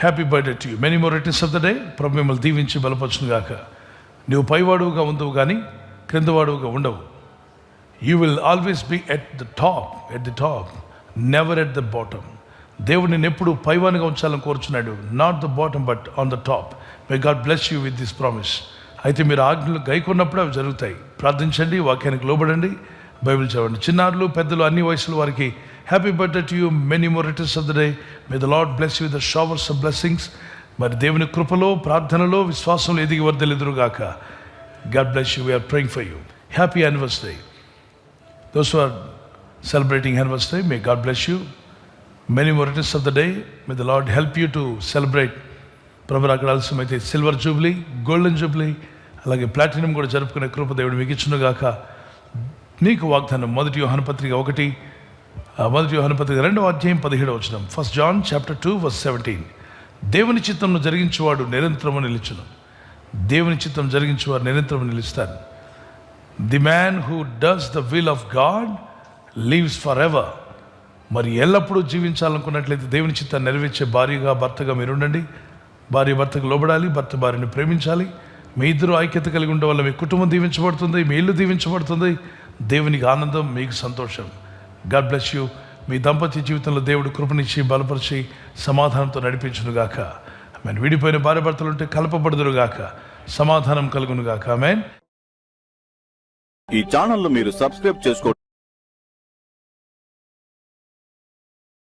Happy birthday to you, many more returns of the day. ప్రభు మిమ్మల్ని దీవించి బలపరచును గాక. నువ్వు పైవాడుగా ఉండవు కానీ క్రిందవాడుగా ఉండవు. You will always be at the top, never at the bottom. దేవుడు నేను ఎప్పుడు పైవానిగా ఉంచాలని కోరుచున్నాడు, not the bottom but on the top. May God bless you with this promise. అయితే మీరు ఆజ్ఞలు గైకొన్నప్పుడు అవి జరుగుతాయి. ప్రార్థించండి, వాక్యానికి లోబడండి, బైబిల్ చదవండి. చిన్నారులు పెద్దలు అన్ని వయసుల వారికి happy birthday to you, many more returns of the day. May the lord bless you with the showers of blessings. మరి దేవుని కృపలో, ప్రార్థనలో, విశ్వాసంలో ఎదిగి వర్ధలెదురుగాక. God bless you. We are praying for you. Happy anniversary. Those who are celebrating anniversary, may God bless you. Many more returns of the day. May the Lord help you to celebrate. ప్రభు అక్కడ ఆలస్యమైతే silver Jubilee, golden Jubilee, అలాగే platinum కూడా జరుపుకునే కృప దేవుడు మీకు ఇచ్చునుగాక. నీకు వాగ్దానం మొదటి యోహాను పత్రిక 2వ అధ్యాయం 17వ వచనం. 1 John chapter 2 verse 17. దేవుని చిత్తంను జరిగించువాడు నిరంతరము నిలుచును. దేవుని చిత్తం జరిగించువాడు నిరంతరము నిలుస్తారు. The man who does the will of God lives for ever. మరి ఎల్లప్పుడూ జీవించాలనుకున్నట్లయితే దేవుని చిత్తాన్ని నెరవేర్చే భార్యగా, భర్తగా మీరు ఉండండి. భార్య భర్తకు లోబడాలి, భర్త భార్యను ప్రేమించాలి. మీ ఇద్దరు ఐక్యత కలిగి ఉండడం వల్ల మీ కుటుంబం దీవించబడుతుంది, మీ ఇల్లు దీవించబడుతుంది. దేవునికి ఆనందం, మీకు సంతోషం. God bless you. మీ దాంపత్య జీవితంలో దేవుడు కృపనిచ్చి బలపరిచి సమాధానంతో నడిపించునుగాక. ఆమేన్. విడిపోయిన భార్య భర్తలు ఉంటే కలపబడుదురుగాక, సమాధానం కలుగునుగాక. ఆమేన్. ఈ ఛానల్ మీరు సబ్స్క్రైబ్ చేసుకోండి.